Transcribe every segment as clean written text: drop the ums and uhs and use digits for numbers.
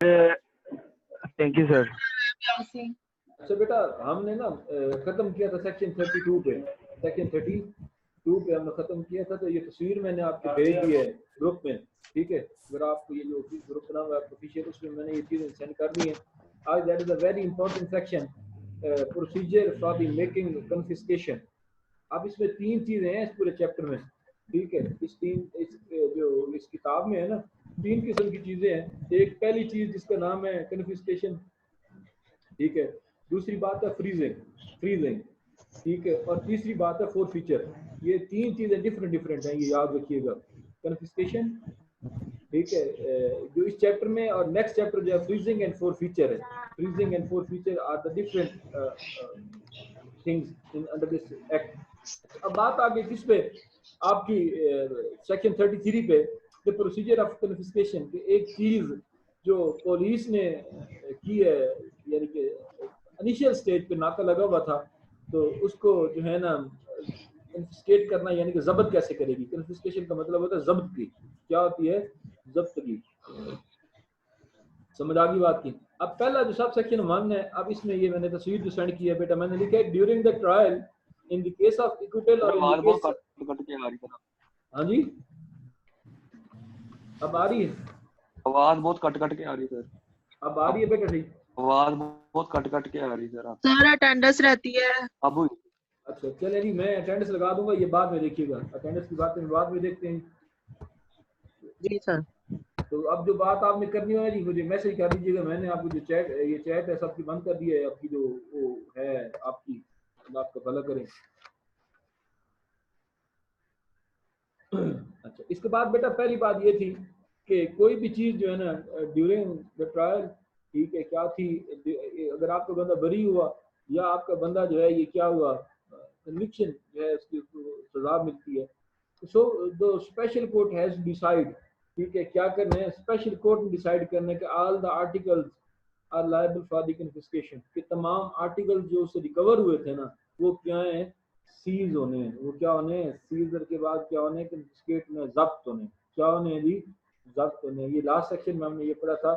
Thank you sir. अच्छा बेटा, हमने ना खत्म किया था सेक्शन 32 पे। सेक्शन 32 पे हमने खत्म किया था। तो ये तस्वीर मैंने आपको भेज दी है ग्रुप में, ठीक है। अगर आपको ये जो ग्रुप बना हुआ है ऑफिशियल, उसमें मैंने ये चीज़ें सेंड कर दी हैं आज। That is a very important section, procedure for the making confiscation. अब इसमें 3 चीज़ें हैं इस पूरे चैप्टर में, ठीक है। इस जो इस किताब में है ना, 3 किस्म की चीज़ें हैं। एक पहली चीज़ जिसका नाम है कन्फिस्केशन, ठीक है। दूसरी बात है फ्रीजिंग, ठीक है। और तीसरी बात है फोरफीचर। ये 3 चीजें डिफरेंट हैं, ये याद रखिएगा। कन्फिस्केशन, ठीक है, जो इस चैप्टर में, और नेक्स्ट चैप्टर जो है फ्रीजिंग एंड फोरफीचर है। Freezing and forfeiture are the different things in under this act. अब बात आ गई किस पे, आपकी सेक्शन 33 पे, द प्रोसीजर ऑफ कन्फिस्केशन। एक चीज जो पुलिस ने की है, यानी कि इनिशियल स्टेज पे नाका लगा हुआ था, तो उसको जो है ना कन्फिस्केट करना, यानी कि जब्त कैसे करेगी। कन्फिस्केशन का मतलब होता है जब्त की। क्या होती है? जब्त की। समझ आ गई बात की। अब पहला जो सब सेक्शन 1 है, अब इसमें ये मैंने तस्वीर जो सेंड की है बेटा, मैंने लिखा है during the trial in the case of acquittal और इन द केस। कट के आ रही है। हाँ जी, अब आ रही है आवाज बहुत कट के आ रही है सर। अब आ रही है बेटा? ठीक, आवाज बहुत कट के आ रही है सर। सर अटेंडेंस रहती है अब हुई। अच्छा चले जी, मैं अटेंडेंस लगा दूंगा, ये बाद में देखिएगा। अटेंडेंस की बातें बाद में देखते हैं जी सर। तो अब जो बात आपने करनी है जी, मुझे मैसेज कर दीजिएगा। मैंने आपको जो ये चैट है सबकी बंद कर दी है, आपकी जो वो है आपकी, आपका भला करें। अच्छा, इसके बाद बेटा पहली बात ये थी कि कोई भी चीज जो है ना ड्यूरिंग द ट्रायल, ठीक है, क्या थी, अगर आपका बंदा बरी हुआ या आपका बंदा जो है ये क्या हुआ, कन्विक्शन जो है उसकी सजा मिलती है, so the special court has decide, ठीक है, क्या करना है, स्पेशल कोर्ट ने डिसाइड करने के all the articles are liable for the confiscation, कि तमाम आर्टिकल जो उससे रिकवर हुए थे ना, वो क्या है, सीज होने हैं। वो क्या होने हैं? सीजर के बाद क्या होने हैं? कन्फिस्केट में जब्त होने। क्या होने हैं जी? जब्त होने। ये लास्ट सेक्शन में हमने ये पढ़ा था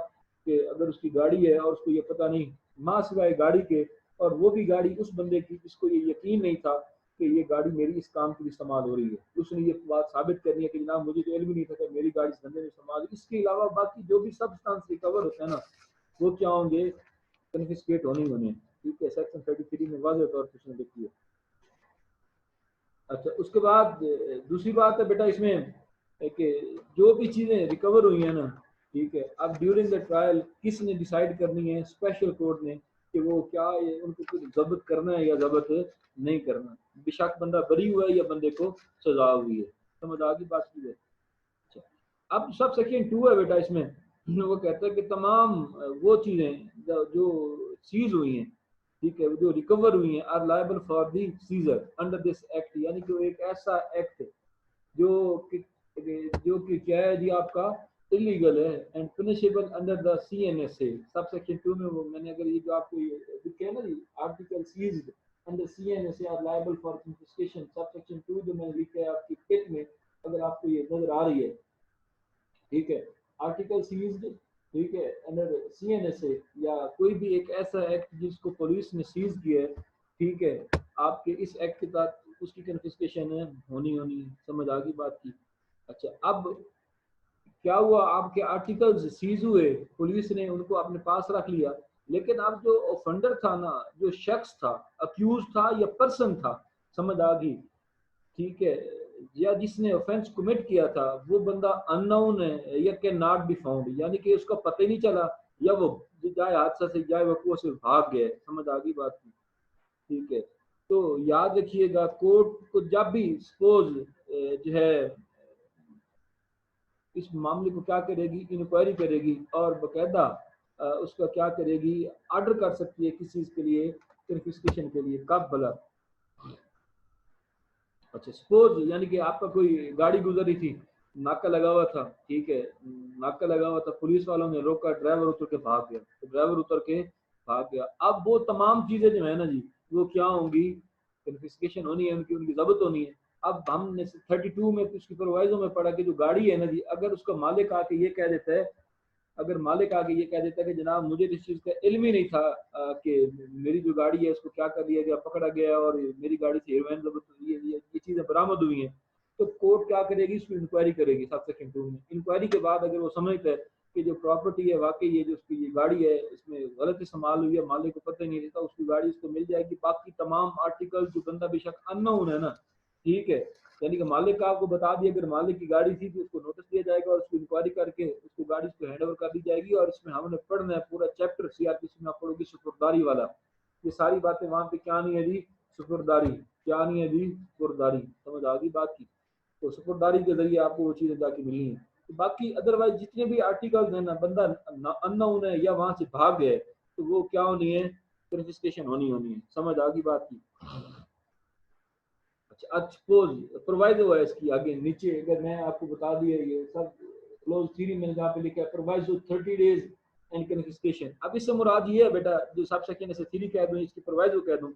कि अगर उसकी गाड़ी है और उसको ये पता नहीं माँ सिवाय गाड़ी के, और वो भी गाड़ी उस बंदे की जिसको ये यकीन नहीं था कि ये गाड़ी मेरी इस काम के लिए इस्तेमाल हो रही है, उसने ये बात साबित करनी है कि जनाब मुझे तो इल्म नहीं था कि मेरी गाड़ी इस धंधे में इस्तेमाल। इसके अलावा बाकी जो भी सब्सटेंस रिकवर होता है ना, वो क्या होंगे? कन्फिस्केट होने। ठीक है, सेक्शन 33 में वाज़ेह तौर पर उसने लिखी है। अच्छा, उसके बाद दूसरी बात है बेटा इसमें कि जो भी चीज़ें रिकवर हुई हैं ना, ठीक है, अब ड्यूरिंग द ट्रायल किसने डिसाइड करनी है? स्पेशल कोर्ट ने, कि वो क्या उनको कुछ जब्त करना है या जब्त नहीं करना। बेशक बंदा बरी हुआ है या बंदे को सजा हुई है। समझ आ गई बात की है? अच्छा, अब सब सेक्शन 2 है बेटा, इसमें वो कहता है कि तमाम वो चीज़ें जो सीज हुई हैं, ठीक है, जो रिकवर हुई हैं, are liable for the seizure under this act. यानी कि वो एक ऐसा एक्ट जो कि क्या है जी, आपका इलीगल है and punishable under the CNSA। सब सेक्शन 2 में वो मैंने अगर ये जो आपको ये लिखे है ना जी, article seized under CNSA are liable for confiscation. Sub section 2 जो मैंने लिखा है आपकी किट में, अगर आपको ये नजर आ रही है, ठीक है, आर्टिकल सीज्ड, ठीक है, अंडर CNSA, या कोई भी एक ऐसा एक्ट जिसको पुलिस ने सीज किया है, ठीक है, आपके इस एक्ट के तहत उसकी कन्फिस्केशन है होनी। समझ आ गई बात की? अच्छा, अब क्या हुआ, आपके आर्टिकल्स सीज हुए, पुलिस ने उनको अपने पास रख लिया, लेकिन अब जो ऑफेंडर था ना, जो शख्स था, अक्यूज था या पर्सन था, समझ आ गई, ठीक है, या जिसने ऑफेंस कमिट किया था, वो बंदा अननोन है या कैन नॉट बी फाउंड, यानी कि उसका पता ही नहीं चला, या वो जाए हादसा से जाए वकूअ से भाग गए। समझ आ गई बात की? ठीक है, तो याद रखिएगा, कोर्ट को जब भी सपोज जो है इस मामले को क्या करेगी, इंक्वायरी करेगी और बकायदा उसका क्या करेगी, ऑर्डर कर सकती है किसी चीज के लिए, कन्फिस्केशन के लिए। कब भला? अच्छा, सपोज यानी कि आपका कोई गाड़ी गुजर रही थी, नाका लगा हुआ था, ठीक है, नाका लगा हुआ था, पुलिस वालों ने रोका, ड्राइवर उतर के भाग गया, तो ड्राइवर उतर के भाग गया। अब वो तमाम चीजें जो है ना जी, वो क्या होंगी? कन्फिस्केशन होनी है उनकी, उनकी जब्त होनी है। अब हमने 32 में उसकी प्रोवाइजो में पढ़ा कि जो गाड़ी है ना जी, अगर उसका मालिक आके ये कह देता है अगर मालिक आगे ये कह देता है कि जनाब मुझे इस चीज़ का इल्म ही नहीं था कि मेरी जो गाड़ी है उसको क्या कर लिया गया, पकड़ा गया और मेरी गाड़ी से हेरोइन जब्त हुई है, ये चीज़ें बरामद हुई हैं, तो कोर्ट क्या करेगी, उसकी इंक्वायरी करेगी सब सेक्शन 2 में। इंक्वायरी के बाद अगर वो समझता है कि जो प्रॉपर्टी है वाकई ये जो उसकी ये गाड़ी है इसमें गलत इस्तेमाल हुई है, मालिक को पता ही नहीं रहता, उसकी गाड़ी उसको मिल जाएगी। बाकी तमाम आर्टिकल जो बंदा बेशक अननोन है ना, ठीक है, यानी कि मालिक का आपको बता दिया, अगर मालिक की गाड़ी थी तो उसको नोटिस दिया जाएगा और उसको इंक्वायरी करके उसको गाड़ी उसको हैंड ओवर कर दी जाएगी। और इसमें हमने पढ़ना है पूरा चैप्टर, सीआरपीसी में आप पढ़ोगे सुपुर्दारी वाला, ये सारी बातें वहाँ पे क्या नहीं है जी, सुपुर्दारी क्या नहीं है जी, सुपुर्दारी। समझ आ गई बात की? तो सुपुर्दारी के जरिए आपको वो चीज़ें जाके मिली हैं। तो बाकी अदरवाइज जितने भी आर्टिकल्स हैं ना, बंदा अननोन है या वहाँ से भाग गए तो वो क्या होनी है, कन्फिस्केशन होनी है। समझ आ गई बात की? अच्छा, सपोज प्रोवाइडो है इसकी आगे नीचे, अगर मैं आपको बता दिया ये सब क्लोज थ्योरी में जहाँ पे लिखा है प्रोवाइडो 30 डेज एंड कन्फिस्केशन। अब इससे मुराद ये है बेटा, जो सब सेक्शन से थ्योरी कह दूं, इसकी प्रोवाइडो कह दूं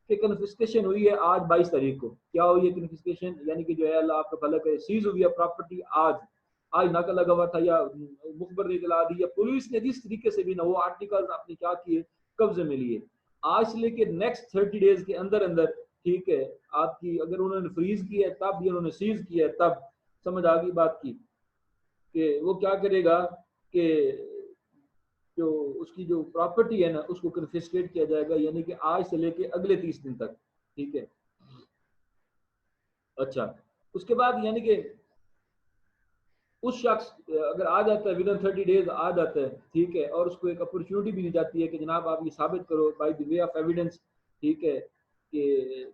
कि कन्फिस्केशन हुई है आज 22 तारीख को। क्या हुई है कन्फिस्केशन, यानी कि जो है अल्लाह आपका भला करे, सीज हुई है प्रॉपर्टी आज नाका लगा हुआ था या मुखबर ने इतला दी या पुलिस ने जिस तरीके से भी ना वो आर्टिकल आपने क्या किए, कब्जे में लिए। आज से लेके नेक्स्ट 30 डेज के अंदर अंदर, ठीक है, आपकी अगर उन्होंने फ्रीज किया है तब, या उन्होंने सीज किया है तब, समझ आ गई बात की, कि वो क्या करेगा कि जो उसकी जो प्रॉपर्टी है ना उसको कन्फिस्केट किया जाएगा, यानी कि आज से लेके अगले 30 दिन तक। ठीक है, अच्छा, उसके बाद यानी कि उस शख्स अगर आ जाता है विद इन 30 डेज आ जाता है, ठीक है, और उसको एक अपॉर्चुनिटी भी दी जाती है कि जनाब आप ये साबित करो by the way of evidence, ठीक है, कि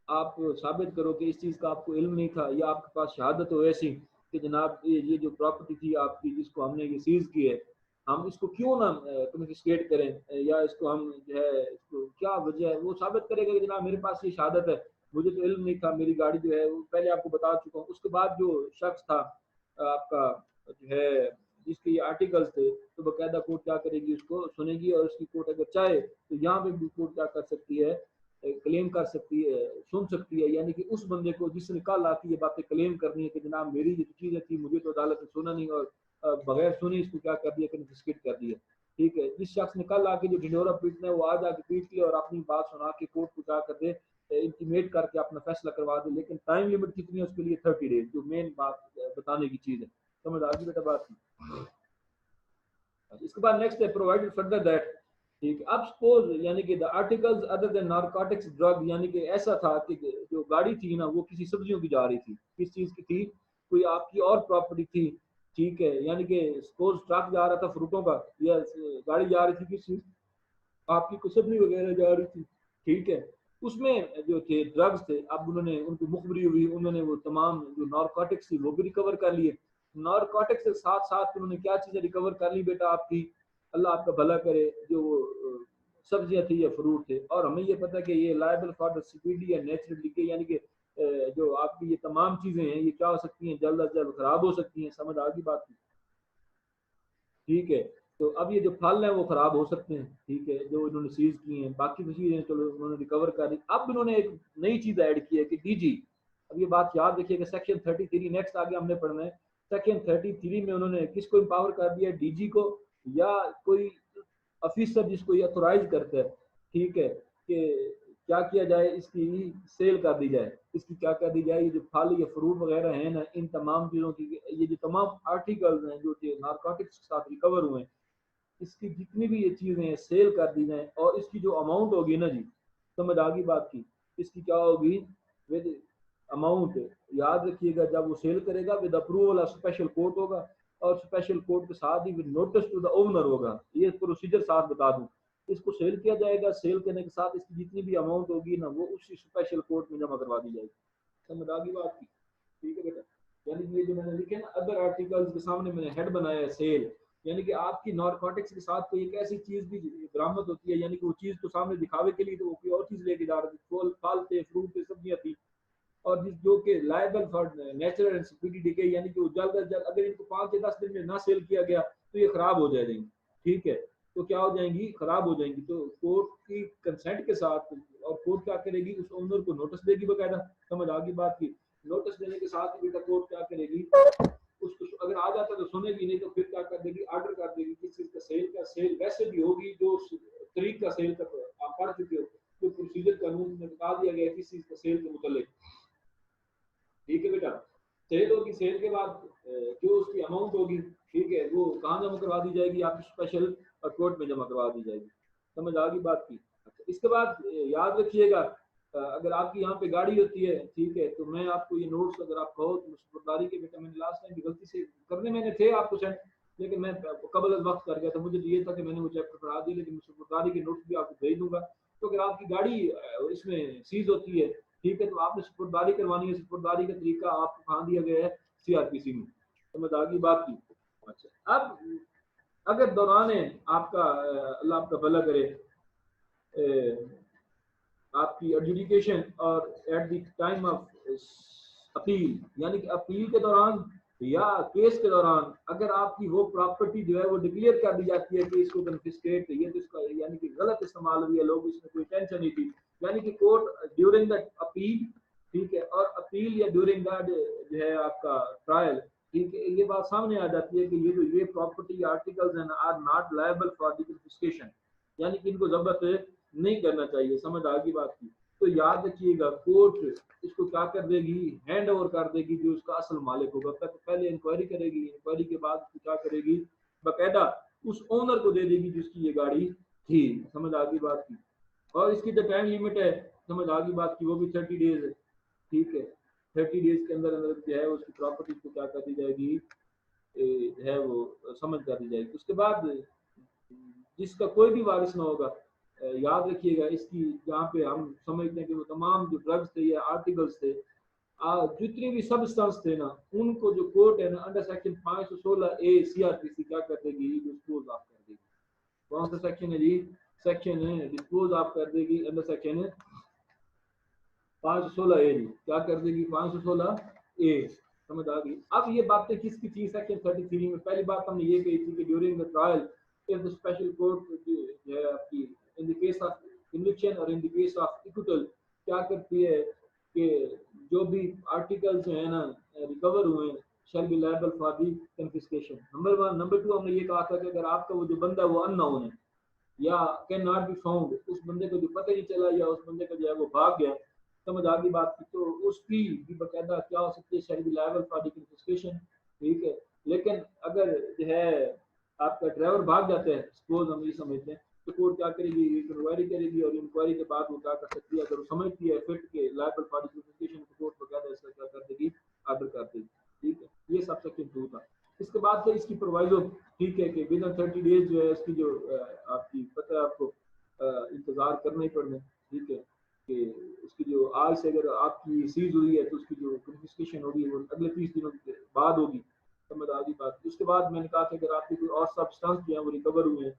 आप साबित करो कि इस चीज़ का आपको इल्म नहीं था या आपके पास शहादत हो ऐसी कि जनाब ये जो प्रॉपर्टी थी आपकी जिसको हमने ये सीज की है, हम इसको क्यों ना कन्फिस्केट करें या इसको हम जो है इसको क्या वजह है, वो साबित करेगा कि जनाब मेरे पास ये शहादत है, मुझे तो इल्म नहीं था, मेरी गाड़ी जो है वो पहले आपको बता चुका हूँ। उसके बाद जो शख्स था आपका जो है जिसके ये आर्टिकल्स थे, तो बाकायदा कोर्ट क्या करेगी, उसको सुनेगी और उसकी कोर्ट अगर चाहे तो यहाँ पे भी कोर्ट क्या कर सकती है, क्लेम कर सकती है, सुन सकती है, यानी कि उस बंदे को जिसने कल आके ये बातें क्लेम करनी है कि जनाब मेरी ये चीज़ें थी, मुझे तो अदालत ने सुना नहीं और बगैर सुने इसको क्या कर दिया, कन्फिस्केट कर दिया। ठीक है, जिस शख्स ने कल आके जो ढिंडोरा पीटना है वो आज आके पीट ले और अपनी बात सुना के कोर्ट को क्या कर दे, इंटीमेट करके अपना फैसला करवा दे। लेकिन टाइम लिमिट कितनी है उसके लिए, 30 डेज, जो मेन बात बताने की चीज़ है। समझ आ गई बेटा बात की? इसके बाद नेक्स्ट है प्रोवाइडेड फर्दर दैट, ठीक है, अब सपोज यानी कि the articles other than narcotics drug, यानी कि ऐसा था कि जो गाड़ी थी ना वो किसी सब्जियों की जा रही थी, किस चीज की थी, कोई आपकी और प्रॉपर्टी थी, ठीक है, यानी कि सपोज ट्रक जा रहा था फ्रूटों का या गाड़ी जा रही थी किस चीज आपकी, कुछ सब्जी वगैरह जा रही थी, ठीक है, उसमें जो थे ड्रग्स थे, अब उन्होंने उनको मुखबरी हुई, उन्होंने वो तमाम जो नारकोटिक्स थी वो भी रिकवर कर लिए। नारकोटिक्स के साथ साथ उन्होंने क्या चीजें रिकवर कर ली बेटा आपकी, अल्लाह आपका भला करे, जो सब्जियां थी या फ्रूट थे। और हमें ये पता है कि ये लायबल फॉर द सिक्योरिटी या नेचुरल डिके, यानी कि जो आपकी ये तमाम चीजें हैं ये क्या हो सकती हैं, जल्द अज जल्द खराब हो सकती हैं। समझ आ गई बात की? ठीक है, तो अब ये जो फल हैं वो खराब हो सकते हैं, ठीक है, जो इन्होंने सीज किए हैं, बाकी तो चीजें चलो उन्होंने रिकवर कर ली। अब इन्होंने एक नई चीज ऐड की है कि डीजी, अब ये बात याद रखिएगा, सेक्शन 33 नेक्स्ट आगे हमने पढ़ना है, सेक्शन 33 में उन्होंने किसको एम्पावर कर दिया, डीजी को या कोई ऑफिसर जिसको ये अथोराइज करता है, ठीक है, कि क्या किया जाए, इसकी सेल कर दी जाए, इसकी क्या कर दी जाए, ये जो फल या फ्रूट वगैरह है ना, इन तमाम चीज़ों की, ये जो तमाम आर्टिकल्स हैं जो नारकोटिक्स के साथ रिकवर हुए हैं, इसकी जितनी भी ये चीज़ें हैं सेल कर दी जाए, और इसकी जो अमाउंट होगी ना जी, समझ आ गई बात की, इसकी क्या होगी विद अमाउंट, याद रखिएगा, जब वो सेल करेगा with approval of special court होगा, और स्पेशल कोर्ट के साथ ही with notice to the owner होगा। ये प्रोसीजर साथ बता दूं, इसको सेल किया जाएगा, सेल करने के साथ इसकी जितनी भी अमाउंट होगी ना वो उसी स्पेशल कोर्ट में जमा करवा दी जाएगी। समझ आ गई बात की? ठीक है बेटा, यानी ये जो मैंने लिखे ना अदर आर्टिकल्स के सामने मैंने हेड बनाया है सेल, यानी कि आपकी नारकोटिक्स के साथ कोई एक ऐसी चीज भी बरामद होती है, यानी कि वो चीज तो सामने दिखावे के लिए तो वो कोई और चीज लेके जा रहे थे, फल थे, फ्रूट थे, सब्जियां थी, और जिस जो कि liable for natural and security decay, यानी कि वो जल्द अज जल्द अगर इनको 5 या 10 दिन में ना सेल किया गया तो ये खराब हो जाएंगी, ठीक है, तो क्या हो जाएंगी, खराब हो जाएंगी। तो कोर्ट की कंसेंट के साथ, और कोर्ट क्या करेगी, उस ओनर को नोटिस देगी बकायदा। समझ आ गई बात की? नोटिस देने के साथ ही बेटा कोर्ट क्या करेगी, उसको अगर आ जाता है तो सुन सुनेगी नहीं तो फिर क्या कर देगी, ऑर्डर कर देगी किस चीज का सेल वैसे भी होगी जो तरीक का सेल तक आप पढ़ चुके हो, तो प्रोसीजर कानून में बता दिया गया किस चीज का सेल के मुतालिक। ठीक है बेटा, सेल होगी, सेल के बाद जो उसकी अमाउंट होगी, ठीक है, वो कहाँ जमा करवा दी जाएगी, आपकी स्पेशल कोर्ट में जमा करवा दी जाएगी। समझ आ गई बात की। अच्छा, इसके बाद याद रखिएगा अगर आपकी यहाँ पे गाड़ी होती है, ठीक है, तो मैं आपको ये नोट्स अगर आप कहो तो सुपुर्दारी के, बेटा मैंने लास्ट टाइम भी गलती से करने मैंने थे आपको सेंड, लेकिन मैं कबल वक्त कर गया था, मुझे ये था कि मैंने वो चैप्टर पढ़ा दिया, लेकिन सुपुर्दारी के नोट्स भी आपको भेज दूंगा। तो अगर आपकी गाड़ी इसमें सीज होती है, ठीक है, तो आपने सुपुर्दारी करवानी है। सुपुर्दारी का तरीका आपको कहाँ दिया गया है, सीआरपीसी में। समझ आ गई बात की। अच्छा, अब अगर दौरान आपका अल्लाह आपका भला करे आपकी एडजुडिकेशन और at the time of appeal, यानी कि अपील के दौरान या केस के दौरान अगर आपकी वो प्रॉपर्टी जो है वो डिक्लेयर कर दी जाती है कि इसको कन्फिस्केट, ये तो इसका यानी कि गलत इस्तेमाल हुई है, लोग इसमें कोई टेंशन नहीं थी, यानी कि कोर्ट ड्यूरिंग द अपील, ठीक है, और अपील या ड्यूरिंग द जो है आपका ट्रायल, ठीक है, ये बात सामने आ जाती है कि ये जो ये property articles and are not liable for the confiscation, यानी कि इनको जब्त नहीं करना चाहिए। समझ आ गई बात की। तो याद रखिएगा कोर्ट इसको क्या कर देगी, हैंड ओवर कर देगी जो उसका असल मालिक होगा। पहले इंक्वायरी करेगी, इंक्वायरी के बाद क्या करेगी, बकायदा उस ओनर को दे देगी जिसकी ये गाड़ी थी। समझ आ गई बात की। और इसकी जो टाइम लिमिट है, समझ आ गई बात की, वो भी 30 डेज है। ठीक है, 30 डेज के अंदर अंदर जो है उसकी प्रॉपर्टी को क्या कर दी जाएगी, है वो समझ कर दी जाएगी। उसके बाद जिसका कोई भी वारिस ना होगा, याद रखिएगा इसकी, जहाँ पे हम समझते हैं कि वो तमाम जो ड्रग्स थे या आर्टिकल्स थे, जितनी भी सब्सटेंस थे ना, उनको जो कोर्ट है ना अंडर सेक्शन 516A सीआरपीसी क्या कर देगी, डिस्पोज ऑफ कर देगी। कौन सा सेक्शन है जी, सेक्शन है डिस्पोज ऑफ कर देगी अंडर सेक्शन 516A जी, क्या कर देगी 516A। समझ आ गई। अब ये बातें किसकी थी, सेक्शन 33 में पहली बात हमने ये कही थी कि during the trial if the special court जो है आपकी in the case of conviction और in the case of acquittal क्या करती है कि जो भी आर्टिकल जो है ना रिकवर हुए shall be liable for the confiscation. Number 1। Number 2 हमने ये कहा था कि अगर आपका वो जो बंदा वो अननोन है या कैन नॉट बी फाउंड, उस बंदे को जो पता नहीं चला या उस बंदे का जो है वो भाग गया, समझ आ गई बात की, तो उसकी भी बकायदा क्या हो सकती है, shall be liable for the confiscation. ठीक है, लेकिन अगर जो है आपका ड्राइवर भाग जाता है, सपोज हम ये समझते हैं, तो कोर्ट क्या करेगी, इंक्वायरी करेगी और इंक्वायरी के बाद वो क्या कर सकती है, अगर वो समझती है फिट के लायबल फॉर डिस्क्रिमिनेशन, तो कोर्ट बकायदा इसका क्या कर देगी, ऑर्डर कर देगी। ठीक है, ये सब सेक्शन 2 था। इसके बाद से इसकी प्रोवाइजो, ठीक है, कि विद इन 30 डेज जो है इसकी जो आपकी पता है आपको इंतजार करना ही पड़ना। ठीक है, कि उसकी जो आज से अगर आपकी सीज हुई है तो उसकी जो कन्फिस्केशन होगी वो अगले 30 दिनों के बाद होगी। समझ आ गई बात। उसके बाद मैंने कहा था अगर आपके कोई और सब्सटेंस जो है वो रिकवर हुए हैं,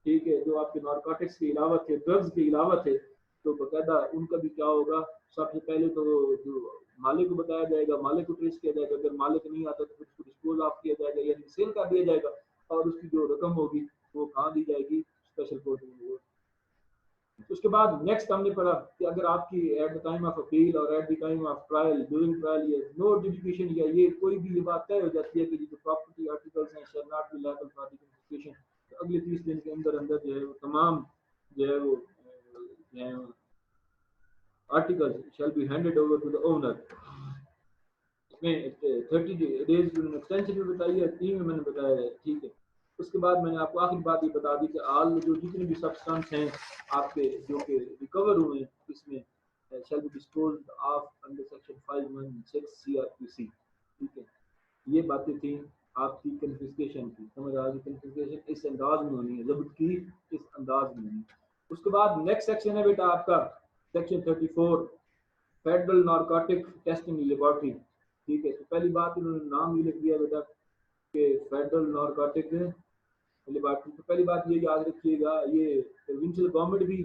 ठीक है, जो आपके नारकोटिक्स के अलावा थे, ड्रग्स के अलावा थे, तो बकायदा उनका भी क्या होगा, सबसे पहले तो जो मालिक को बताया जाएगा, मालिक को ट्रेस किया जाएगा, अगर मालिक नहीं आता तो फिर उसको डिस्पोज ऑफ किया जाएगा यानी सेल कर दिया जाएगा, और उसकी जो रकम होगी वो कहाँ दी जाएगी, स्पेशल कोर्ट में। उसके बाद नेक्स्ट हमने पढ़ा कि अगर आपकी at the time of appeal और at the time of trial, during trial ये नो एडजुडिकेशन या ये कोई भी ये बात तय हो जाती है कि जो प्रॉपर्टी आर्टिकल्स हैं shall not be liable for the confiscation, तो अगले 30 दिन के अंदर अंदर जो है वो तमाम जो है वो articles shall be handed over to the owner. इसमें 30 डेज एक्सटेंशन भी बताई है, 3 में मैंने बताया है। ठीक है, उसके बाद मैंने आपको आखिरी बात ये बता दी कि आल जो जितने भी सब्सटेंस हैं आपके जो कि रिकवर हुए इसमें shall be disposed of under section 516 CrPC. ठीक है, ये बातें थी आपकी कन्फिस्केशन की। समझ आ गई, कन्फिस्केशन इस अंदाज में होनी है, जब्त की इस अंदाज में होनी है। उसके बाद नेक्स्ट सेक्शन है बेटा आपका section 34 federal narcotic testing laboratory. ठीक है, तो पहली बात इन्होंने नाम ये लिख दिया बेटा कि फेडरल नारकोटिक लेबोरेटरी। तो पहली बात ये याद रखिएगा, ये प्रोविंशियल गवर्नमेंट भी,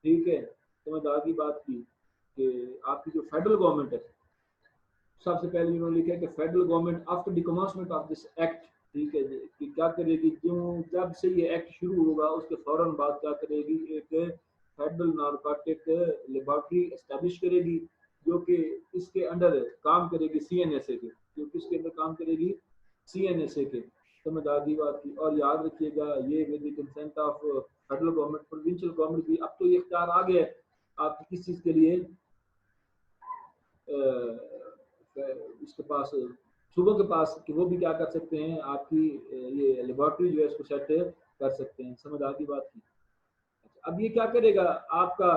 ठीक है, समझ आ गई बात की, कि आपकी जो फेडरल गवर्नमेंट है, सबसे पहले इन्होंने लिखा है कि federal government after the commencement of this act, ठीक है, कि क्या करेगी, क्यों जब से ये एक्ट शुरू होगा उसके फौरन बाद क्या करेगी, एक फेडरल नारकोटिक लेबोरेटरी एस्टेब्लिश करेगी जो कि इसके अंडर काम करेगी सीएनएसए के, जो किसके अंदर काम करेगी, सीएनएसए के। समझ आ गई बात की। और याद रखिएगा ये with the consent of federal government, provincial government भी अब तो ये इख्तियार आ गया है आपकी किस चीज़ के लिए, इसके पास सूबों के पास, कि वो भी क्या कर सकते हैं आपकी ये लेबोरेटरी जो है इसको सेट कर सकते हैं। समझ आ गई बात की। अब ये क्या करेगा आपका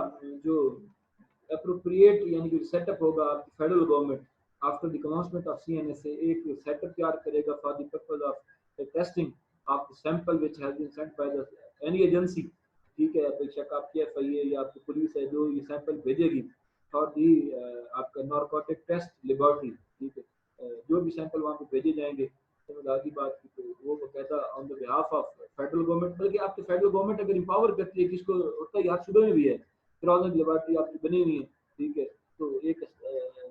जो अप्रोप्रिएट यानी कि सेटअप होगा आपकी federal government after the commencement of CNSA एक सेटअप तैयार करेगा for the purpose of testing of the sample which has been sent by the any agency. ठीक है, बेशक आपकी FIA या आपकी पुलिस है जो ये सैंपल भेजेगी फॉर दी आपका नारकोटिक टेस्ट लेबोरेटरी। ठीक है, जो भी सैंपल वहाँ पे भेजे जाएंगे समझ आ गई बात की, तो वो कहता on the behalf of federal government. बल्कि आपकी फेडरल गवर्नमेंट अगर इंपावर करती है, किसको होता है, हर सूबे में भी है क्राउन लेबोरेटरी आपकी बनी हुई है। ठीक है, तो एक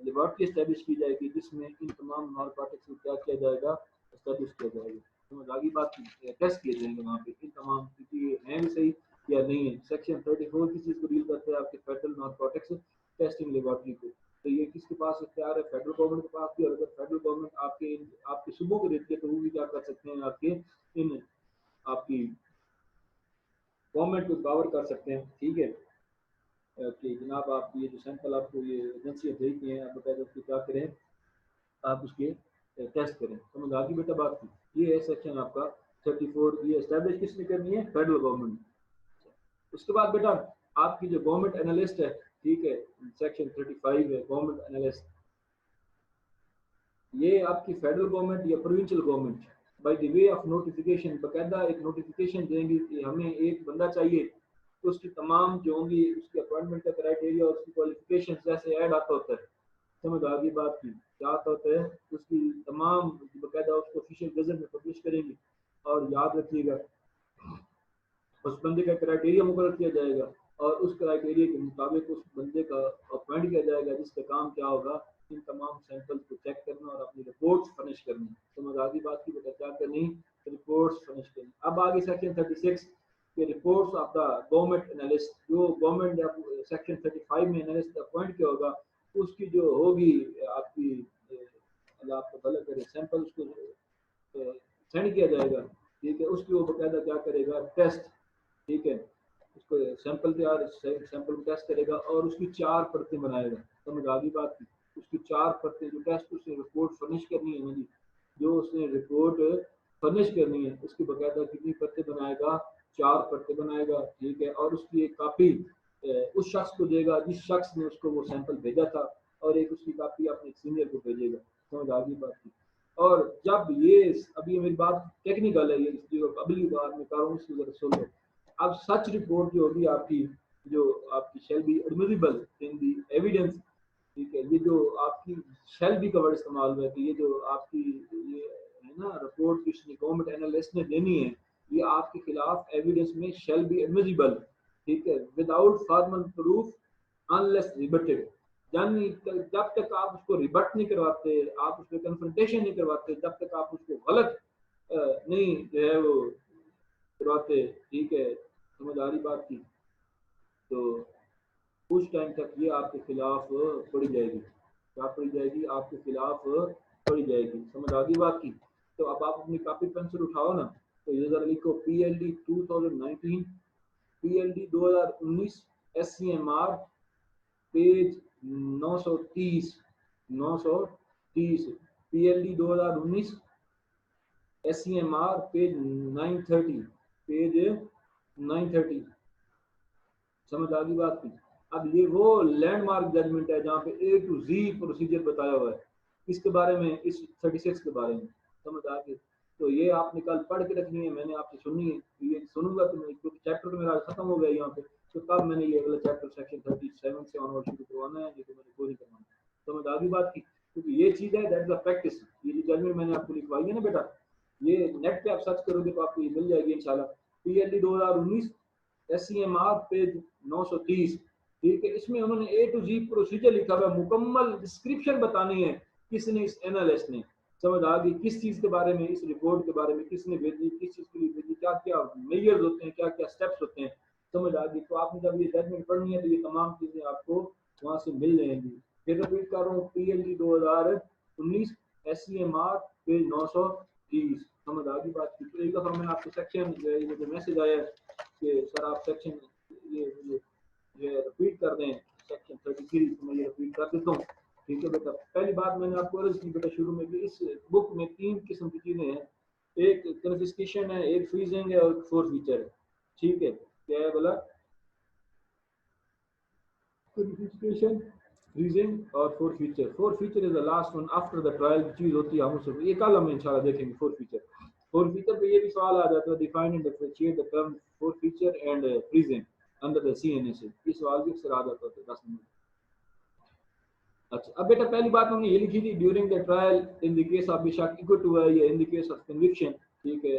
लेबोरेटरी एस्टेब्लिश की जाएगी जिसमें इन तमाम नारकोटिक्स को क्या किया जाएगा, एस्टेब्लिश किया जाएगा। समझ आ गई बात की, टेस्ट किए जाएंगे वहाँ पे इन तमाम की हैं भी सही या नहीं है। सेक्शन 34 की चीज़ को डील करते हैं आपके फेडरल नारकोटिक्स टेस्टिंग लेबोरेटरी को। तो ये किसके पास इख्तियार है, फेडरल गवर्नमेंट के पास भी। और अगर फेडरल गवर्नमेंट आपके सूबों को देती है तो वो भी क्या कर सकते हैं, आपके इन आपकी गवर्नमेंट को पावर कर सकते हैं। ठीक है, कि जनाब आप ये जो सैंपल आपको ये एजेंसियाँ भेजती हैं, आप बकायदा उसको क्या करें, आप उसके टेस्ट करें। समझ आ गई बेटा बात की। ये है सेक्शन आपका 34, ये एस्टैब्लिश किसने करनी है, फेडरल गवर्नमेंट। उसके बाद बेटा आपकी जो गवर्नमेंट एनालिस्ट है, ठीक है, सेक्शन 35 है गवर्नमेंट एनालिस्ट। ये आपकी फेडरल गवर्नमेंट या provincial government by the way of notification बकायदा एक नोटिफिकेशन देंगी कि हमें एक बंदा चाहिए, तो उसकी तमाम जो होंगी उसकी अपॉइंटमेंट का क्राइटेरिया और उसकी क्वालिफिकेशन जैसे ऐड आता होता है। समझ आ गई बात की, क्या आता होता है, उसकी तमाम बकायदा उसको ऑफिशियल गज़ट में पब्लिश करेंगे। और याद रखिएगा उस बंदे का क्राइटेरिया मुकर्रर किया जाएगा और उस क्राइटेरिया के मुताबिक उस बंदे का अपॉइंट किया जाएगा जिसका काम क्या होगा, इन तमाम सैंपल्स को चेक करना और अपनी रिपोर्ट्स फर्निश करनी। समझ आ गई बात की बेटा, क्या करनी, रिपोर्ट्स फर्निश करनी। अब आगे सेक्शन 36 के reports of the government analyst, जो गवर्नमेंट सेक्शन 35 में एनालिस्ट अपॉइंट किया होगा उसकी जो होगी आपकी आपको भला करे सैंपल उसको सेंड किया जाएगा। ठीक है, उसकी वो बकायदा क्या करेगा, टेस्ट। ठीक है, उसको सैंपल तैयार सैंपल टेस्ट करेगा और उसकी 4 परतें बनाएगा। समझ आ गई बात की, उसकी 4 परतें जो टेस्ट उसने रिपोर्ट फर्निश करनी है ना जी, जो उसने रिपोर्ट फर्निश करनी है उसकी बकायदा कितनी परतें बनाएगा, 4 परतें बनाएगा। ठीक है, और उसकी एक कापी उस शख्स को देगा जिस शख्स ने उसको वो सैंपल भेजा था, और एक उसकी कापी अपने सीनियर को भेजेगा। समझ आ गई बात की। और जब ये अभी मेरी बात टेक्निकल है, ये अगली बार मैं कर रहा हूँ इसकी जरा सुन लो। अब सच रिपोर्ट जो होगी आपकी, जो आपकी shall be admissible in the evidence. ठीक है, ये जो आपकी शैल बी का वर्ड इस्तेमाल हुआ है कि ये जो आपकी ये है ना रिपोर्ट जिसने गवर्नमेंट एनालिस्ट ने देनी है, ये आपके खिलाफ एविडेंस में शैल बी एडमिसिबल। ठीक है, विदाउट फॉर्मल प्रूफ अनलेस रिबटेड, यानी जब तक आप उसको रिबट नहीं करवाते, आप उसको कन्फ्रंटेशन नहीं करवाते, जब तक आप उसको गलत नहीं जो है वो करवाते। ठीक है, समझ आ रही बात की, तो उस टाइम तक ये आपके खिलाफ पड़ी जाएगी। क्या पड़ी जाएगी, आपके खिलाफ पड़ी जाएगी। समझ आ गई बात की। तो अब आप अपनी कॉपी पेंसिल उठाओ ना, तो ये जरा लिखो PLD 2019, PLD 2019 SCMR page 930 PLD 2019 SCMR page 930 समझ आ गई बात की। अब ये वो लैंडमार्क जजमेंट है जहाँ पे A to Z प्रोसीजर बताया हुआ है इसके बारे में, इस 36 के बारे में। समझ आ गई, तो ये आपने कल पढ़ के रखनी है, मैंने आपसे सुननी है। ये सुनूंगा तो क्योंकि चैप्टर तो मेरा खत्म हो गया यहाँ पे, तो तब मैंने ये अगला चैप्टर सेक्शन 37 से ऑनवर्ड शुरू करवाना है, ये तो मैंने कोई नहीं करवाना। समझ आ गई बात की, क्योंकि ये चीज़ है दैट इज द प्रैक्टिस। ये जो जजमेंट मैंने आपको लिखवाई है ना बेटा, ये नेट पे आप सर्च करोगे तो आपको ये मिल जाएगी इंशाल्लाह। PLD 2019 SCMR page 930। ठीक है, इसमें उन्होंने A to Z प्रोसीजर लिखा हुआ है, मुकम्मल डिस्क्रिप्शन बतानी है किसने, इस एनालिस्ट ने। समझ आ गई, किस चीज़ के बारे में, इस रिपोर्ट के बारे में किसने भेजी, किस चीज़ के लिए भेजी, क्या क्या मेजर्स होते हैं, क्या क्या स्टेप्स होते हैं। समझ आ गई, तो आपने जब ये जजमेंट पढ़नी है तो ये तमाम चीज़ें आपको वहाँ से मिल जाएंगी। फिर रिपीट कर रहा हूँ, PLD 2019 SCMR पेज 930। जी समझ आ गई बात की। तो एक दफ़ा मैंने आपको सेक्शन जो मैसेज आया कि सर आप सेक्शन ये रिपीट कर दें सेक्शन 33, तो मैं ये रिपीट कर देता हूँ। ठीक है बेटा, पहली बात मैंने आपको अर्ज की बेटा शुरू में कि इस बुक में 3 किस्म की चीज़ें हैं, एक कन्फिस्केशन है, एक फ्रीजिंग है और एक फोर फीचर है। ठीक है, क्या है बोला? कन्फिस्केशन, फ्रीजिंग और four feature. Four feature is the last one after the trial चीज होती है, हम उसे ये कल हम इंशाल्लाह देखेंगे। फोर फीचर, फोर फीचर पे ये भी सवाल आ जाता है, define and differentiate the term four feature and freezing under the CNS. ये सवाल भी अक्सर आ जाता है 10 नंबर। अच्छा, अब बेटा पहली बात हमने ये लिखी थी, during the trial in the case of बेशक इक्वल टू है या इन द केस ऑफ कन्विक्शन। ठीक है,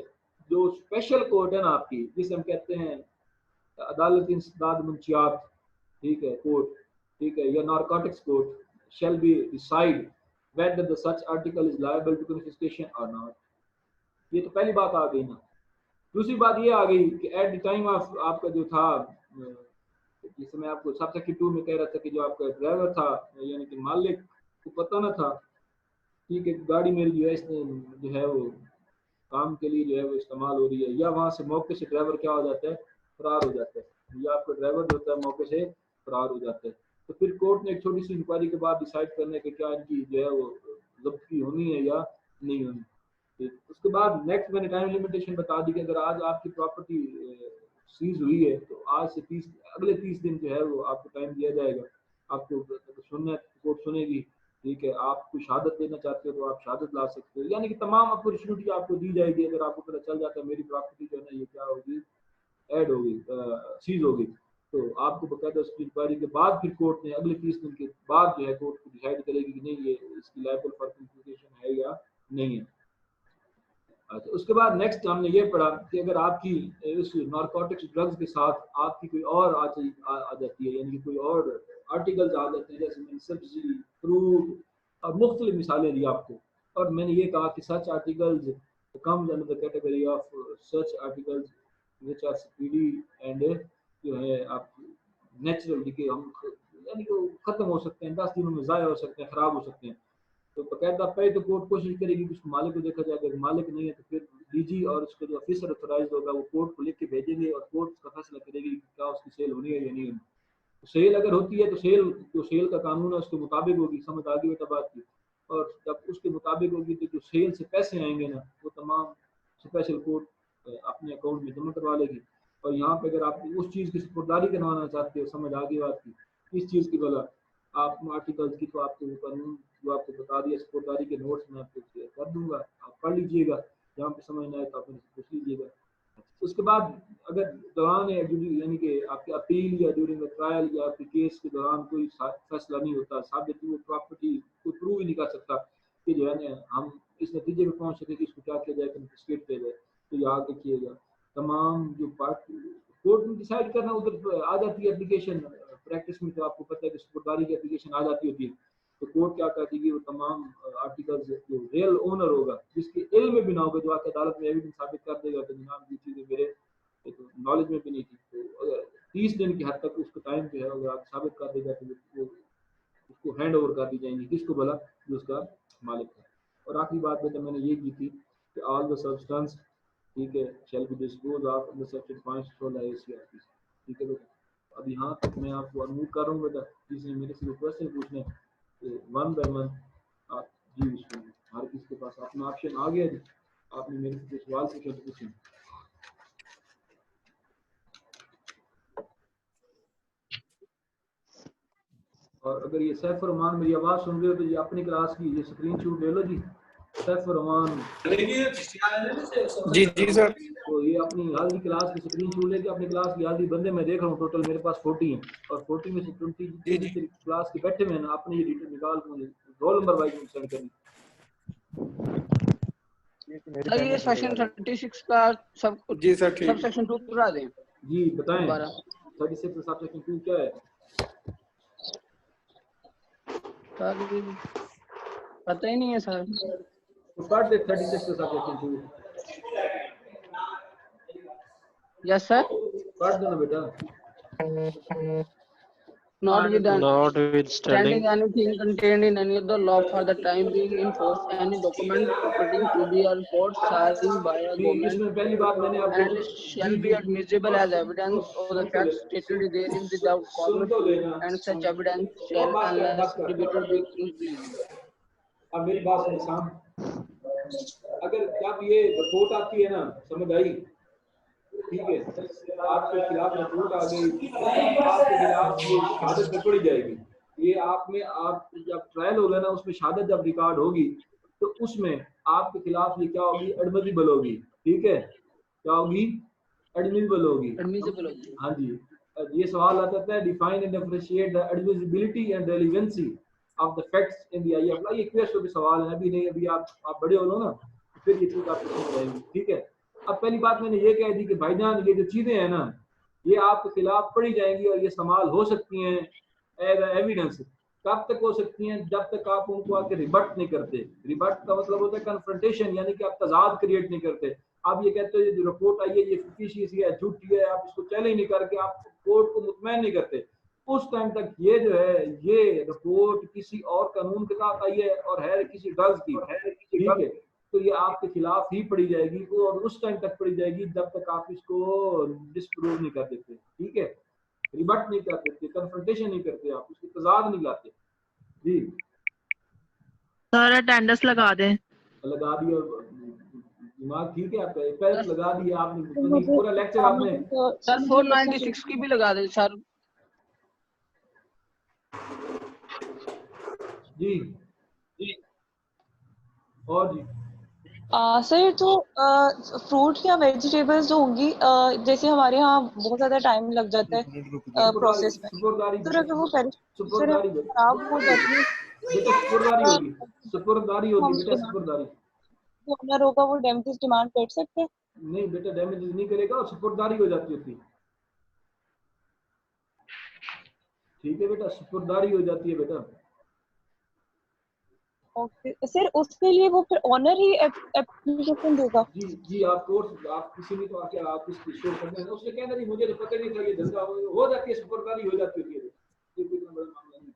जो स्पेशल कोर्ट है ना आपकी, जिसे हम कहते हैं अदालत इंसदाद मुंशियात, ठीक है, कोर्ट, ठीक है, या narcotics court, shall be decide whether the such article is liable to confiscation or not। ये तो पहली बात आ गई ना। दूसरी बात ये आ गई कि एट द टाइम ऑफ आपका जो था, जिसे मैं आपको सब सेक्शन 2 में कह रहा था कि जो आपका ड्राइवर था यानी कि मालिक को पता ना था, ठीक है, गाड़ी मेरी जो है इसने जो है वो काम के लिए जो है वो इस्तेमाल हो रही है, या वहाँ से मौके से ड्राइवर क्या हो जाता है, फरार हो जाता है, या आपका ड्राइवर जो होता है मौके से फरार हो जाता है। तो फिर कोर्ट ने एक छोटी सी इंक्वायरी के बाद डिसाइड करने के क्या इनकी जो है वो जब्ती होनी है या नहीं होनी। उसके बाद नेक्स्ट मैंने टाइम लिमिटेशन बता दी कि अगर आज आपकी प्रॉपर्टी सीज हुई है तो आज से अगले 30 दिन जो है वो आपको टाइम दिया जाएगा। आपको सुनना कोर्ट सुनेगी, ठीक है, आप कोई शहादत देना चाहते हो तो आप शहादत ला सकते हो, यानी कि तमाम अपॉर्चुनिटी आपको दी जाएगी। अगर आपको पता चल जाता है मेरी प्रॉपर्टी जो है ना ये क्या होगी, ऐड होगी, सीज होगी, तो आपको बकायदा उसकी इंक्वायरी के बाद फिर कोर्ट ने अगले 30 दिन के बाद जो है कोर्ट को डिसाइड करेगी कि नहीं ये इसकी लायबल फॉर कन्फिस्केशन है या नहीं है। अच्छा, उसके बाद नेक्स्ट हमने ये पढ़ा कि अगर आपकी उस नारकोटिक्स ड्रग्स के साथ आपकी कोई और आ जाती है, यानी कि कोई और आर्टिकल्स आ जाते हैं, जैसे मैंने सब्जी, फ्रूट और मुख्तलिफ मिसालें दी आपको, और मैंने ये कहा कि such articles comes under the category of such articles which are speedy and जो है आप नेचुरल डिके, हम यानी कि खत्म हो सकते हैं, 10 दिनों में ज़ाया हो सकते हैं, ख़राब हो सकते हैं। तो बकायदा पहले तो कोर्ट कोशिश करेगी कि उसको मालिक को देखा जाए, अगर मालिक नहीं है तो फिर डीजी और उसका जो ऑफिसर ऑथराइज होगा वो कोर्ट को लिख के भेजेंगे और कोर्ट उसका फैसला करेगी कि क्या उसकी सेल होनी है या नहीं होनी। तो सेल अगर होती है तो सेल का कानून है उसके मुताबिक होगी, समझ आ गई बेटा बात की। और जब उसके मुताबिक होगी तो जो सेल से पैसे आएंगे ना वो तमाम स्पेशल कोर्ट अपने अकाउंट में जमा करवा लेगी। और यहाँ पे अगर आप उस चीज़ की सुपुर्दारी करवाना चाहते हो, समझ आ गई बात की, इस चीज़ की भला आप आर्टिकल की तो आपको कानून जो आपको बता दिया सुपुर्दारी के नोट्स में आपको कर दूंगा, आप पढ़ लीजिएगा, जहाँ पे समझ ना आए तो आप मुझसे पूछ लीजिएगा। उसके बाद अगर दौरान यानी कि आपके अपील या ड्यूरिंग द ट्रायल या आपके केस के दौरान कोई फैसला नहीं होता, साबित वो प्रॉपर्टी को प्रूव ही नहीं कर सकता कि जो है ना हम इस नतीजे में पहुंच सके कि इसको क्या किया जाए, कन्फिस्केट किया जाए, तो याद रखिएगा तमाम जो कोर्ट में डिसाइड करना उधर आ जाती है एप्लीकेशन प्रैक्टिस में, तो आपको पता है कि सुपुर्दारी की एप्लीकेशन आ जाती होती है। तो कोर्ट क्या करती है, वो तमाम आर्टिकल्स जो रियल ओनर होगा जिसके इल्म में भी ना होगा, जो आपकी अदालत में एविडेंस साबित कर देगा कि जनाब ये चीज़ें मेरे तो नॉलेज में भी नहीं थी, तो अगर 30 दिन की हद तक उसको टाइम जो है अगर आप साबित कर देगा तो वो उसको हैंड ओवर कर दी जाएंगी, किसको भला, जो उसका मालिक है। और आखिरी बात बेटा मैंने ये की थी कि ऑल द सब्सटेंस, ठीक है, shall be dispose of under section 516 ACRP। ठीक है बेटा, अब यहाँ तक मैं आपको अनम्यूट कर रहा हूँ बेटा, जिसने मेरे से क्वेश्चन पूछने वन बाय वन आप जी उसमें हर किसी के पास अपना ऑप्शन आ गया जी, आपने मेरे से सवाल पूछा तो पूछें। और अगर ये सैफ रहमान मेरी आवाज़ सुन रहे हो तो ये अपनी क्लास की ये स्क्रीन शॉट ले लो जी, सैफ रहमान जी जी सर। तो ये अपनी हाल की क्लास की स्क्रीन शॉट लेके अपनी क्लास की हाल बंदे मैं देख रहा हूँ, टोटल मेरे पास 40 हैं और 40 में से 20 जितने क्लास के बैठे हुए ना अपने ये डिटेल निकाल रोल नंबर वाइज सेंड करनी। सर ये सेक्शन 36 का सब जी सर ठीक, सब सेक्शन 2 पूरा दें जी बताएं। दोबारा 36 सब सेक्शन 2 क्या है सर, पता ही नहीं है सर। तो पढ़ दे 36 सब सेक्शन 2। यस सर, पढ़ दो ना बेटा। notwithstanding anything contained in any of the law for the time being in force, any document purporting to be a report signed by a नहीं, government इसमें पहली बात मैंने आपको and shall be admissible as evidence of the facts stated therein without सुन तो cause, लेना। and such evidence shall, बस unless कर। debated, be conclusive. अब मेरी बात सुनिए साहब, अगर जब ये रिपोर्ट आती है ना, समझ आई, ठीक है, आपके खिलाफ रिपोर्ट आ गई, आपके खिलाफ ये शहादत में पड़ी जाएगी। ये आप में आप जब ट्रायल होगा ना, उसमें शहादत जब रिकॉर्ड होगी तो उसमें आपके खिलाफ ये क्या होगी, एडमिसिबल होगी। ठीक है, क्या होगी, एडमिसिबल होगी। हाँ जी, ये सवाल आता है, define and appreciate the admissibility and relevancy of the facts in the I of law. ये क्वेश्चन के सवाल है, अभी नहीं, अभी आप बड़े हो लो ना, फिर ये चीज आपको समझ आएगी। ठीक है, अब पहली बात मैंने ये कह दी कि भाईजान ये जो चीजें हैं ना, ये आपके खिलाफ पड़ी जाएंगी और ये इस्तेमाल हो सकती हैं एज एविडेंस। कब तक हो सकती हैं, जब तक आप उनको आके रिबट नहीं करते। रिबट का मतलब होता है कन्फ्रंटेशन, यानी कि आप तजाद क्रिएट नहीं करते। आप ये कहते हो ये जो रिपोर्ट आई है ये फिक्टिशियस है, झूठी है, आप इसको चैलेंज नहीं करके आप कोर्ट को मुतमैन नहीं करते। उस टाइम तक ये जो है, ये रिपोर्ट किसी और कानून के तहत आई है और है किसी ड्रग्स की, ठीक है, तो ये आपके खिलाफ ही पड़ी जाएगी और उस टाइम तक पड़ी जाएगी जब तक आप इसको डिस्प्रूव नहीं कर देते। ठीक है, रिबट नहीं कर देते, कन्फ्रंटेशन नहीं करते, आप उसकी तजाद नहीं लाते। जी सर अटेंडेंस लगा दें। लगा दिया, दिमाग ठीक है आपका, पहले लगा दिया आपने, पूरा लेक्चर आपने। सर 496 की भी लगा दे सर। जी और जी सर तो फ्रूट या वेजिटेबल्स जो होंगी, जैसे हमारे यहाँ बहुत ज्यादा टाइम लग जाता है प्रोसेस में, तो अगर वो खराब हो जाती है, सुपुर्दारी होगी, सुपुर्दारी होगी बेटा, सुपुर्दारी। जो ओनर होगा वो डैमेजेस डिमांड कर सकते हैं? नहीं बेटा, डैमेजेस नहीं करेगा और सुपुर्दारी हो जाती होती। ठीक है बेटा, सुपुर्दारी हो जाती है बेटा। ओके सर, उसके लिए वो फिर ऑनर ही एप्लीकेशन देगा? जी आप कोर्स, आप किसी भी तो आके आप इसको शो करते हैं, उसने कहना नहीं मुझे तो पता नहीं था ये धंधा हो जाती है, सुपुर्दारी हो जाती है। ये कोई बड़ा मामला नहीं,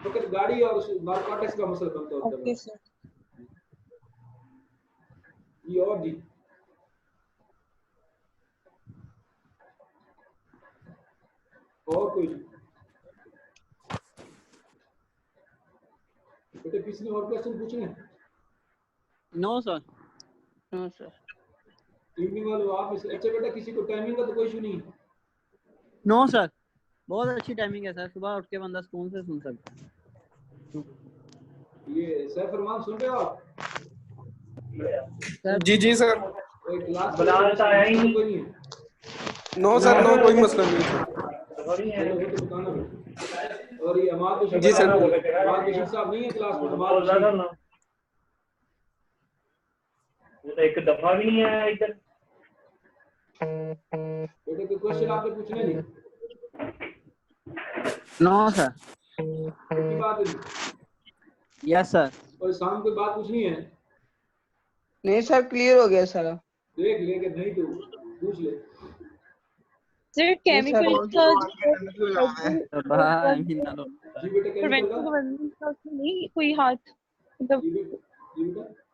तो फिर गाड़ी और नारकोटिक्स का मसला बनता होता है। Okay sir. ये और जी और कोई बेटा, किसी ने और क्वेश्चन पूछे हैं? No sir, no sir. Evening वाले आप इस, अच्छा बेटा किसी को टाइमिंग का तो कोई इशू नहीं? नो सर, बहुत अच्छी टाइमिंग है सर, सुबह उठ के बंदा सुकून से सुन सकता है। ये सर फरमान सुन रहे हो आप? जी सर। क्लास बनाता है ही कोई नहीं? नो सर, नो कोई मसला नहीं। और ये अमाद बशीर जी सर, अमाद बशीर साहब नहीं है क्लास में? अमाद बशीर वो तो एक दफा भी नहीं आया इधर। बेटे कोई क्वेश्चन आपने पूछने नहीं? No sir. की बात है? Yes sir. और शाम को बात पूछनी है? नहीं सर, क्लियर हो गया सर। देख ले कि नहीं तो पूछ ले। सर केमिकल का जी बेटा, केमिकल का नहीं कोई हाथ, मतलब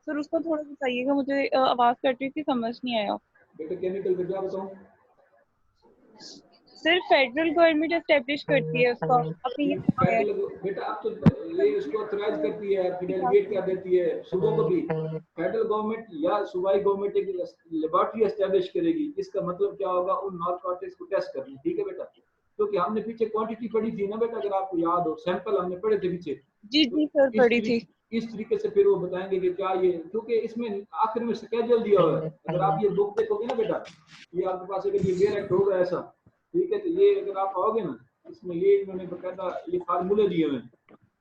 सर उसको थोड़ा बताइएगा, मुझे आवाज कट रही थी, समझ नहीं आया। बेटा केमिकल का क्या बताऊं? सर फेडरल गवर्नमेंट एस्टेब्लिश करती है उसको, अपनी बेटा अब तो ये इसको ऑथराइज करती है, फिर डेलीगेट कर देती है सूबों को भी। फेडरल गवर्नमेंट या सूबाई गवर्नमेंट एक लेबोरेटरी एस्टेब्लिश करेगी। इसका मतलब क्या होगा, उन नारकोटिक्स को टेस्ट करना। ठीक है बेटा, क्योंकि हमने पीछे क्वांटिटी पढ़ी थी ना बेटा, अगर आपको याद हो, सैंपल हमने पढ़े थे पीछे। जी सर पढ़ी थी। इस तरीके से फिर वो बताएंगे कि क्या ये, क्योंकि इसमें आखिर में स्केड्यूल दिया हुआ है। अगर आप ये बुक देखोगे ना बेटा, ये आपके पास अगर ये वेयर एक्ट होगा ऐसा, ठीक है, तो ये अगर आप आओगे ना, इसमें ये इन्होंने बकायदा ये फार्मूले दिए हुए हैं,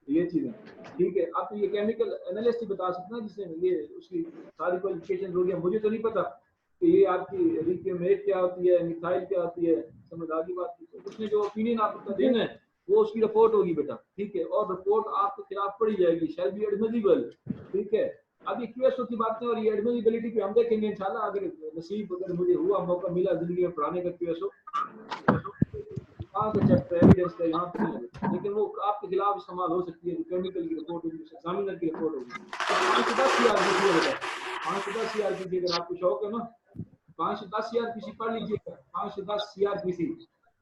ये चीजें। ठीक है, आप ये केमिकल एनालिस्ट ही बता सकते हैं, जिससे ये उसकी सारी क्वालिफिकेशन हो गया। मुझे तो नहीं पता कि ये आपकी रिक्यूमेट क्या होती है, मिथाइल क्या होती है, समझ आ गई बात? उसने जो ओपिनियन आपको देना है वो उसकी रिपोर्ट होगी बेटा। ठीक है, और रिपोर्ट आपके खिलाफ पड़ी जाएगी, शैल बी एडमिसिबल। ठीक है, अब ये क्यूएसओ की बातें और ये एडमिसिबिलिटी पे हम देखेंगे इंशाल्लाह, अगर नसीब, अगर मुझे हुआ मौका मिला जिंदगी में पढ़ाने का क्यूएसओ, कहाँ का चैप्टर एविडेंस का यहाँ पे नहीं है, लेकिन वो आपके खिलाफ इस्तेमाल हो सकती है, जो केमिकल की रिपोर्ट होगी, एग्जामिनर की रिपोर्ट होगी। तो 510 CRPC होगा, 510 CRPC अगर आपको शौक है ना, 510 CRPC पढ़ लीजिएगा, 510 CRPC।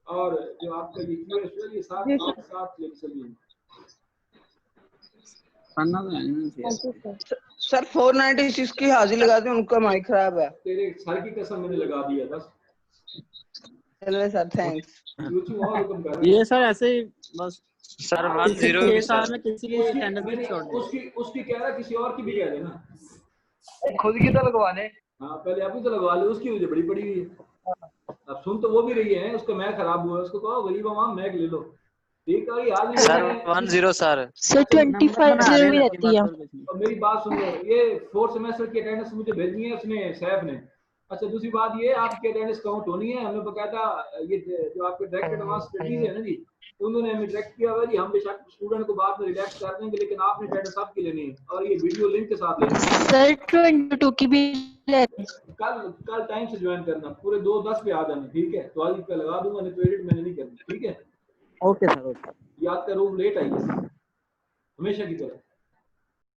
और जो आपका ये QS है ये 7 लेके चलिए। पढ़ना तो है ना सर 496 की हाजिर लगा दी, उनका माइक खराब है। तेरे सर की कसम मैंने लगा दिया बस। चलो सर थैंक्स। यूट्यूब और हुक्म कर रहा है। ये सर ऐसे ही बस सर किसी 10 के भी साथ सर में किसी की अटेंडेंस भी छोड़ दे। उसकी कह रहा किसी और की भी कह देना। खुद की तो लगवा ले। हाँ पहले अपनी तो लगवा ले, उसकी मुझे बड़ी पड़ी हुई है। अब सुन तो वो भी रही है, उसका मैक खराब हुआ है, उसको कहो गरीब आवाम मैक ले लो। ठीक है यार सर 10 सर 25 भी रहती है। और मेरी बात सुनो, ये 4th सेमेस्टर की अटेंडेंस मुझे भेजनी है उसने सैफ ने। अच्छा दूसरी बात ये आपकी अटेंडेंस काउंट होनी है, हमें बकायदा ये जो आपके डायरेक्ट एडवांस स्टडीज है ना जी, उन्होंने हमें डायरेक्ट किया हुआ जी, हम बेशक स्टूडेंट को बाद में रिलैक्स कर देंगे, लेकिन आपने अटेंडेंस सबकी लेनी है और ये वीडियो लिंक के साथ लेनी है। सर 22 की भी कल टाइम से ज्वाइन करना, पूरे 2:10 पे आ जाना, ठीक है? तो आज पे लगा दूंगा, नहीं तो एडिट मैंने नहीं करनी, ठीक है? Okay sir okay. याद करो लेट आइए हमेशा की तरह।